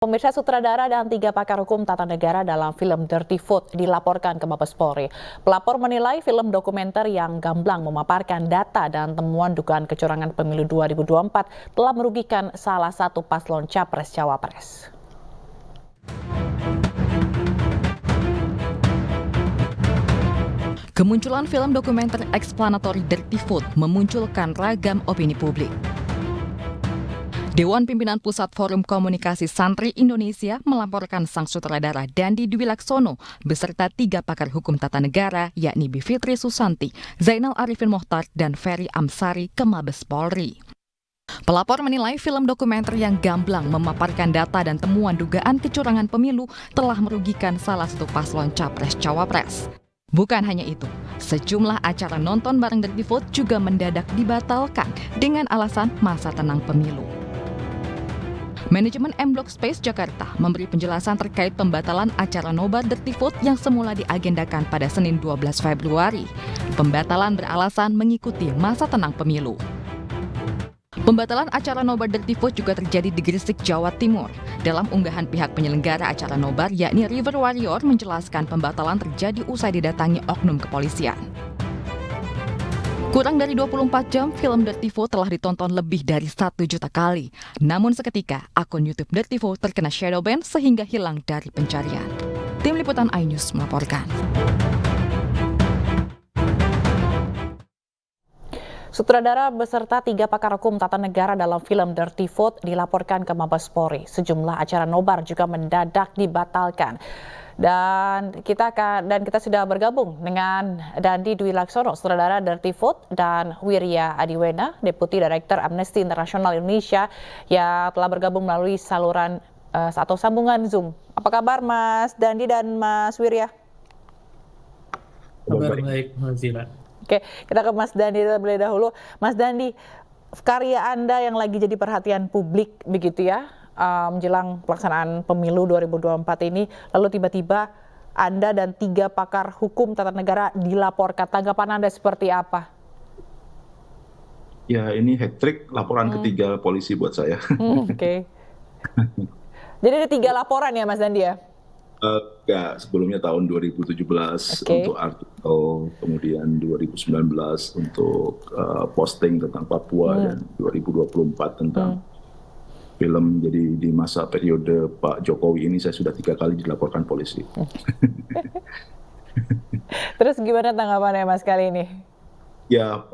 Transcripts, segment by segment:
Pemirsa, sutradara dan 3 pakar hukum tata negara dalam film Dirty Foot dilaporkan ke Mabes Polri. Pelapor menilai film dokumenter yang gamblang memaparkan data dan temuan dugaan kecurangan pemilu 2024 telah merugikan salah satu paslon Capres-Cawapres. Kemunculan film dokumenter eksplanatory Dirty Foot memunculkan ragam opini publik. Dewan Pimpinan Pusat Forum Komunikasi Santri Indonesia melaporkan sang sutradara Dandi Dwi Laksono beserta 3 pakar hukum tata negara yakni Bivitri Susanti, Zainal Arifin Mohtar, dan Ferry Amsari ke Mabes Polri. Pelapor menilai film dokumenter yang gamblang memaparkan data dan temuan dugaan kecurangan pemilu telah merugikan salah satu paslon Capres-Cawapres. Bukan hanya itu, sejumlah acara nonton bareng Dirty Foot juga mendadak dibatalkan dengan alasan masa tenang pemilu. Manajemen M Block Space Jakarta memberi penjelasan terkait pembatalan acara nobar Dirty Foot yang semula diagendakan pada Senin 12 Februari. Pembatalan beralasan mengikuti masa tenang pemilu. Pembatalan acara nobar Dirty Foot juga terjadi di Gresik, Jawa Timur. Dalam unggahan pihak penyelenggara acara nobar yakni River Warrior menjelaskan pembatalan terjadi usai didatangi oknum kepolisian. Kurang dari 24 jam, film Dirty Foot telah ditonton lebih dari 1 juta kali. Namun seketika, akun YouTube Dirty Foot terkena shadow ban sehingga hilang dari pencarian. Tim Liputan iNews melaporkan. Sutradara beserta 3 pakar hukum tata negara dalam film Dirty Foot dilaporkan ke Mabes Polri. Sejumlah acara nobar juga mendadak dibatalkan. Dan kita sudah bergabung dengan Dandi Dwi Laksono, sutradara Dirty Foot, dan Wirya Adiwena, Deputi Direktur Amnesty International Indonesia, yang telah bergabung melalui saluran atau sambungan Zoom. Apa kabar Mas Dandi dan Mas Wirya? Kabar baik, Mas Zila. Oke, kita ke Mas Dandi terlebih dahulu. Mas Dandi, karya Anda yang lagi jadi perhatian publik begitu ya, menjelang pelaksanaan pemilu 2024 ini, lalu tiba-tiba Anda dan 3 pakar hukum tata negara dilaporkan. Tanggapan Anda seperti apa? Ya, ini hat-trick laporan ketiga polisi buat saya. Oke. Jadi ada 3 laporan ya Mas Dandi ya? Enggak, sebelumnya tahun 2017 untuk artikel, kemudian 2019 untuk posting tentang Papua, dan 2024 tentang film. Jadi di masa periode Pak Jokowi ini saya sudah 3 kali dilaporkan polisi. Terus gimana tanggapannya Mas kali ini? Ya,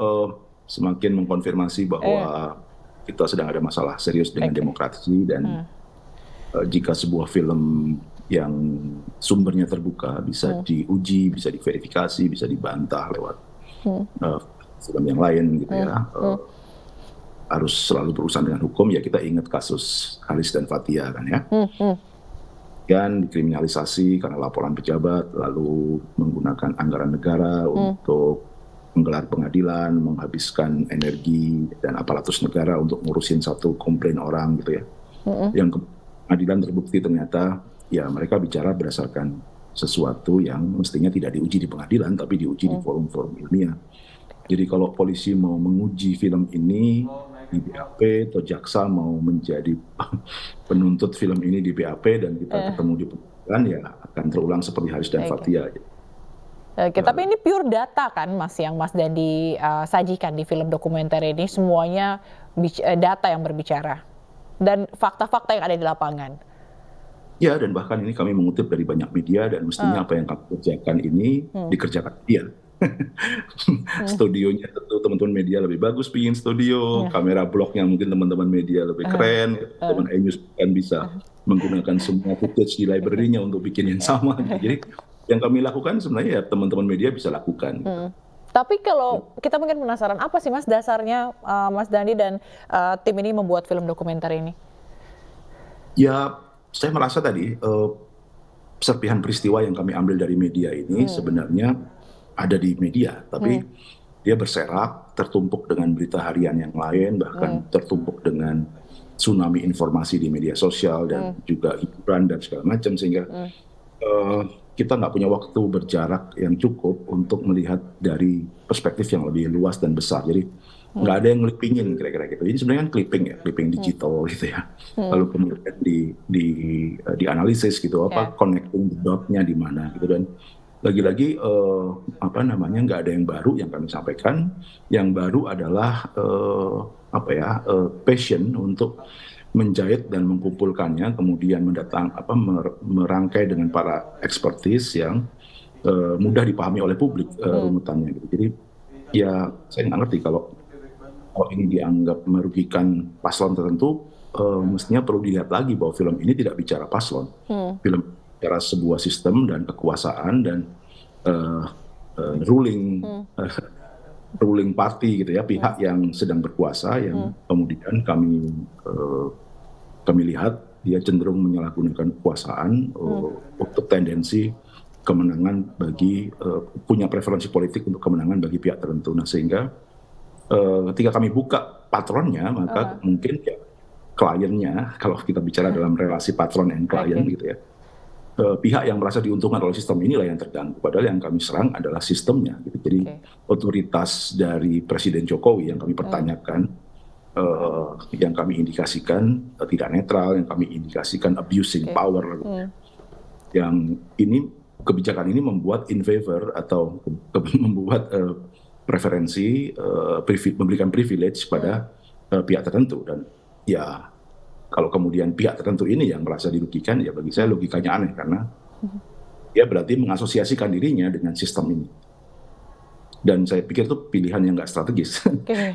semakin mengkonfirmasi bahwa kita sedang ada masalah serius dengan demokrasi, dan jika sebuah film yang sumbernya terbuka bisa diuji, bisa diverifikasi, bisa dibantah lewat film yang lain gitu ya, harus selalu berurusan dengan hukum. Ya, kita ingat kasus Haris dan Fathia kan ya, dan dikriminalisasi karena laporan pejabat, lalu menggunakan anggaran negara untuk menggelar pengadilan, menghabiskan energi dan aparatus negara untuk ngurusin satu komplain orang gitu ya. Yang pengadilan terbukti ternyata ya mereka bicara berdasarkan sesuatu yang mestinya tidak diuji di pengadilan tapi diuji di forum-forum ilmiah. Jadi kalau polisi mau menguji film ini di BAP, atau jaksa mau menjadi penuntut film ini di BAP, dan kita ketemu di pengadilan, ya akan terulang seperti Haris dan Fathia. Oke, tapi ini pure data kan Mas, yang Mas Dandi sajikan di film dokumenter ini, semuanya data yang berbicara dan fakta-fakta yang ada di lapangan. Ya, dan bahkan ini kami mengutip dari banyak media, dan mestinya apa yang kami kerjakan ini dikerjakan dia. Studionya tentu teman-teman media lebih bagus bikin studio, kamera bloknya mungkin teman-teman media lebih keren, teman iNews kan bisa menggunakan semua footage di library-nya untuk bikin yang sama. Jadi yang kami lakukan sebenarnya ya teman-teman media bisa lakukan. Tapi kalau kita mungkin penasaran, apa sih Mas dasarnya Mas Dandi dan tim ini membuat film dokumenter ini? Ya, saya merasa tadi serpihan peristiwa yang kami ambil dari media ini sebenarnya ada di media, tapi dia berserak, tertumpuk dengan berita harian yang lain, bahkan tertumpuk dengan tsunami informasi di media sosial dan juga hiburan dan segala macam, sehingga kita nggak punya waktu berjarak yang cukup untuk melihat dari perspektif yang lebih luas dan besar. Jadi nggak ada yang ngelipingin kira-kira gitu. Jadi sebenarnya kan clipping digital gitu ya. Lalu kemudian dianalisis gitu, Ya. connecting the dot-nya di mana gitu. Dan lagi-lagi nggak ada yang baru yang kami sampaikan. Yang baru adalah passion untuk menjahit dan mengkumpulkannya, kemudian merangkai dengan para expertise yang mudah dipahami oleh publik runutannya gitu. Jadi ya saya nggak ngerti kalau ini dianggap merugikan paslon tertentu, mestinya perlu dilihat lagi bahwa film ini tidak bicara paslon. Film bicara sebuah sistem dan kekuasaan dan ruling party gitu ya, pihak yang sedang berkuasa yang kemudian kami lihat dia cenderung menyalahgunakan kekuasaan untuk tendensi kemenangan punya preferensi politik untuk kemenangan bagi pihak tertentu. Nah sehingga ketika kami buka patronnya, maka mungkin ya kliennya, kalau kita bicara dalam relasi patron and klien gitu ya, pihak yang merasa diuntungkan oleh sistem inilah yang terganggu. Padahal yang kami serang adalah sistemnya gitu. Jadi otoritas dari Presiden Jokowi yang kami pertanyakan, yang kami indikasikan tidak netral, yang kami indikasikan abusing power, yang ini kebijakan ini membuat in favor atau membuat preferensi, memberikan privilege pada pihak tertentu. Dan ya kalau kemudian pihak tertentu ini yang merasa dirugikan, ya bagi saya logikanya aneh, karena dia berarti mengasosiasikan dirinya dengan sistem ini. Dan saya pikir itu pilihan yang nggak strategis,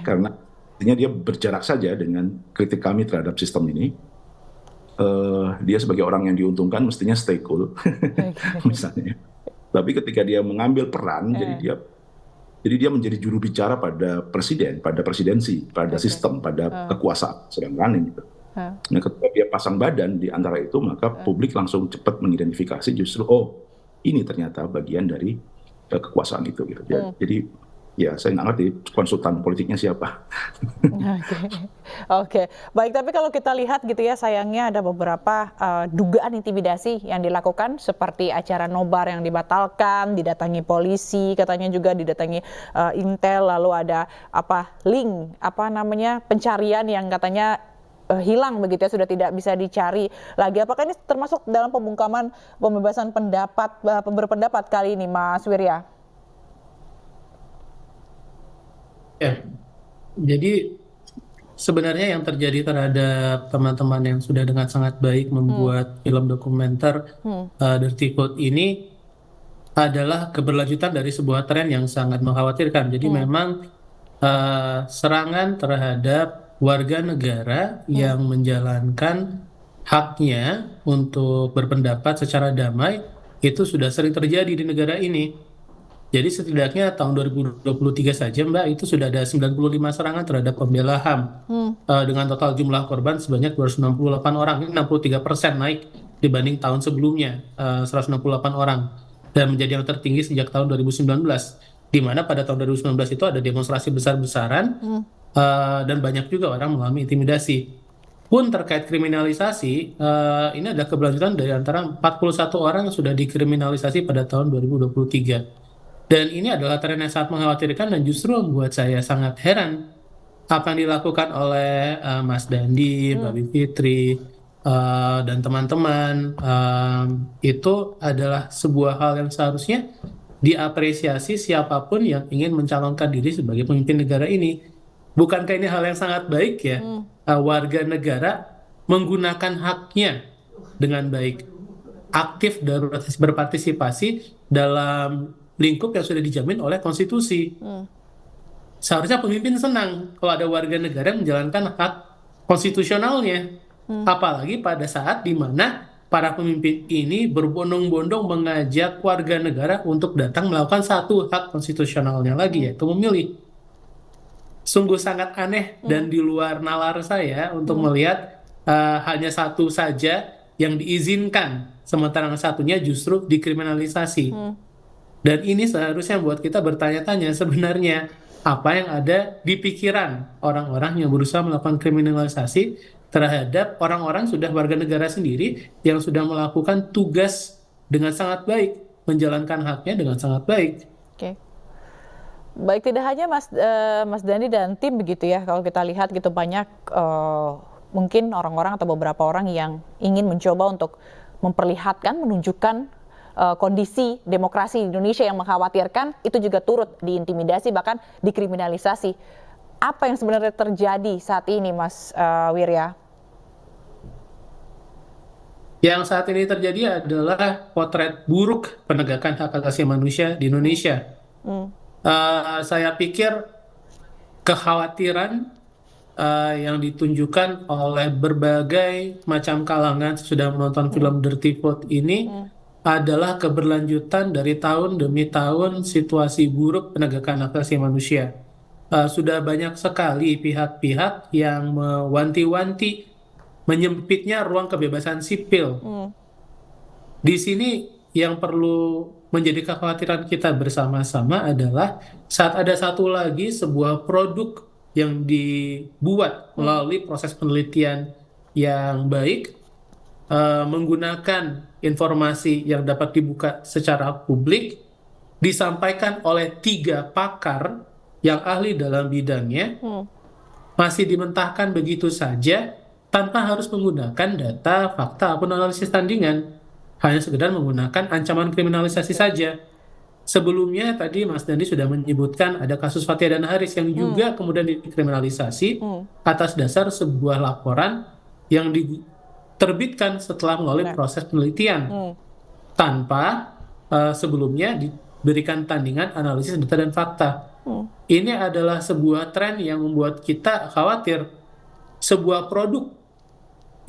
karena artinya dia berjarak saja dengan kritik kami terhadap sistem ini. Dia sebagai orang yang diuntungkan mestinya stay cool, misalnya. Tapi ketika dia mengambil peran, jadi dia menjadi juru bicara pada presiden, pada presidensi, pada sistem, pada kekuasaan sedang running gitu. Nah, ketika dia pasang badan di antara itu, maka publik langsung cepat mengidentifikasi justru ini ternyata bagian dari kekuasaan itu gitu. Jadi ya saya nggak ngerti konsultan politiknya siapa. Oke. Baik, tapi kalau kita lihat gitu ya, sayangnya ada beberapa dugaan intimidasi yang dilakukan, seperti acara nobar yang dibatalkan, didatangi polisi, katanya juga didatangi Intel, lalu ada link pencarian yang katanya hilang begitu ya, sudah tidak bisa dicari lagi. Apakah ini termasuk dalam pembungkaman pembebasan berpendapat kali ini, Mas Wirya? Ya, jadi sebenarnya yang terjadi terhadap teman-teman yang sudah dengan sangat baik membuat film dokumenter Dirty Code ini adalah keberlanjutan dari sebuah tren yang sangat mengkhawatirkan. Jadi memang serangan terhadap warga negara yang menjalankan haknya untuk berpendapat secara damai itu sudah sering terjadi di negara ini. Jadi setidaknya tahun 2023 saja, Mbak, itu sudah ada 95 serangan terhadap pembela HAM dengan total jumlah korban sebanyak 268 orang. Ini 63% naik dibanding tahun sebelumnya, 168 orang. Dan menjadi yang tertinggi sejak tahun 2019. Di mana pada tahun 2019 itu ada demonstrasi besar-besaran dan banyak juga orang mengalami intimidasi. Pun terkait kriminalisasi, ini ada keberlanjutan dari antara 41 orang yang sudah dikriminalisasi pada tahun 2023. Dan ini adalah tren yang sangat mengkhawatirkan dan justru membuat saya sangat heran apa yang dilakukan oleh Mas Dandi, Mbak Bivitri, dan teman-teman. Itu adalah sebuah hal yang seharusnya diapresiasi siapapun yang ingin mencalonkan diri sebagai pemimpin negara ini. Bukankah ini hal yang sangat baik ya? Warga negara menggunakan haknya dengan baik, aktif dan berpartisipasi dalam lingkup yang sudah dijamin oleh konstitusi. Seharusnya pemimpin senang kalau ada warga negara yang menjalankan hak konstitusionalnya. Apalagi pada saat di mana para pemimpin ini berbondong-bondong mengajak warga negara untuk datang melakukan satu hak konstitusionalnya lagi, yaitu memilih. Sungguh sangat aneh dan di luar nalar saya untuk melihat hanya satu saja yang diizinkan, sementara yang satunya justru dikriminalisasi. Dan ini seharusnya buat kita bertanya-tanya sebenarnya apa yang ada di pikiran orang-orang yang berusaha melakukan kriminalisasi terhadap orang-orang sudah warga negara sendiri yang sudah melakukan tugas dengan sangat baik, menjalankan haknya dengan sangat baik. Baik, tidak hanya Mas Dandi dan tim begitu ya, kalau kita lihat gitu banyak mungkin orang-orang atau beberapa orang yang ingin mencoba untuk memperlihatkan, menunjukkan kondisi demokrasi di Indonesia yang mengkhawatirkan, itu juga turut diintimidasi bahkan dikriminalisasi. Apa yang sebenarnya terjadi saat ini, Mas Wirya? Yang saat ini terjadi adalah potret buruk penegakan hak asasi manusia di Indonesia. Saya pikir kekhawatiran yang ditunjukkan oleh berbagai macam kalangan sudah menonton film Dirty Vote ini adalah keberlanjutan dari tahun demi tahun situasi buruk penegakan hak asasi manusia. Sudah banyak sekali pihak-pihak yang mewanti-wanti menyempitnya ruang kebebasan sipil. Di sini yang perlu menjadi kekhawatiran kita bersama-sama adalah saat ada satu lagi sebuah produk yang dibuat melalui proses penelitian yang baik, menggunakan informasi yang dapat dibuka secara publik, disampaikan oleh 3 pakar yang ahli dalam bidangnya, masih dimentahkan begitu saja tanpa harus menggunakan data, fakta, ataupun analisis tandingan. Hanya sekedar menggunakan ancaman kriminalisasi saja. Sebelumnya tadi Mas Dandi sudah menyebutkan ada kasus Fathia dan Haris yang juga kemudian dikriminalisasi atas dasar sebuah laporan yang diterbitkan setelah melalui proses penelitian tanpa sebelumnya diberikan tandingan analisis data dan fakta. Ini adalah sebuah tren yang membuat kita khawatir sebuah produk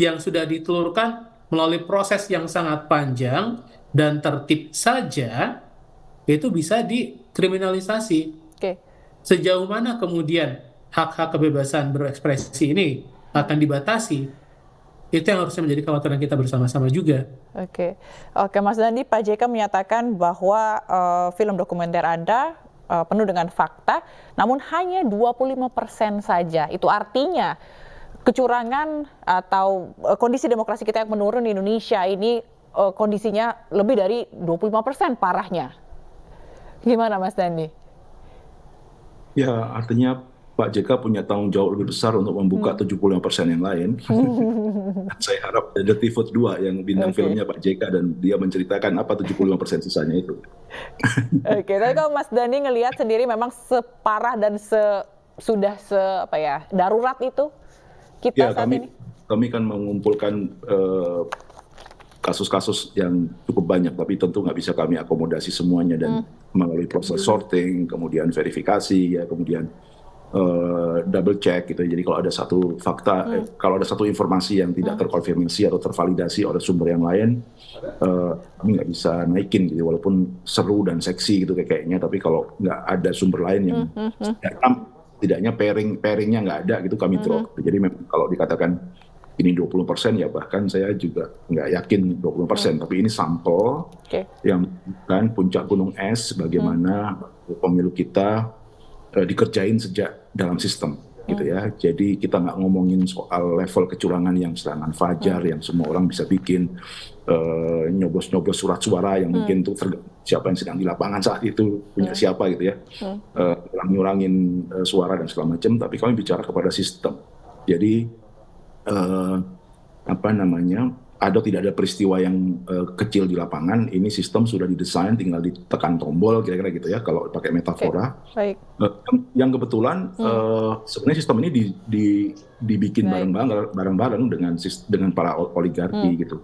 yang sudah ditelurkan melalui proses yang sangat panjang dan tertib saja itu bisa dikriminalisasi. Sejauh mana kemudian hak-hak kebebasan berekspresi ini akan dibatasi? Itu yang harusnya menjadi kekhawatiran kita bersama-sama juga. Oke, Mas Dandi, Pak JK menyatakan bahwa film dokumenter Anda penuh dengan fakta, namun hanya 25% saja. Itu artinya kecurangan atau kondisi demokrasi kita yang menurun di Indonesia ini kondisinya lebih dari 25% parahnya. Gimana Mas Dandi? Ya, artinya Pak JK punya tanggung jawab lebih besar untuk membuka 75% yang lain. Saya harap Dirty Vote 2 yang bintang filmnya Pak JK dan dia menceritakan apa 75% sisanya itu. Oke, tapi kalau Mas Dandi ngelihat sendiri memang separah dan sudah darurat itu kita saat ini? Kami kan mengumpulkan kasus-kasus yang cukup banyak, tapi tentu nggak bisa kami akomodasi semuanya dan melalui proses sorting, kemudian verifikasi, ya kemudian double check gitu. Jadi kalau ada satu fakta, kalau ada satu informasi yang tidak terkonfirmasi atau tervalidasi oleh sumber yang lain, kami nggak bisa naikin gitu. Walaupun seru dan seksi gitu kayaknya, tapi kalau nggak ada sumber lain yang tidaknya pairingnya nggak ada gitu, kami drop. Jadi memang kalau dikatakan ini 20% ya bahkan saya juga nggak yakin 20%, tapi ini sampel yang bukan puncak gunung es bagaimana pemilu kita dikerjain sejak dalam sistem gitu ya. Jadi kita nggak ngomongin soal level kecurangan yang serangan fajar yang semua orang bisa bikin, nyoblos-nyoblos surat suara yang mungkin tuh siapa yang sedang di lapangan saat itu punya siapa gitu ya, nyurangin suara dan segala macam. Tapi kami bicara kepada sistem. Jadi ada tidak ada peristiwa yang kecil di lapangan, ini sistem sudah didesain tinggal ditekan tombol kira-kira gitu ya kalau pakai metafora. Baik. Yang kebetulan sebenarnya sistem ini dibikin bareng-bareng dengan para oligarki gitu.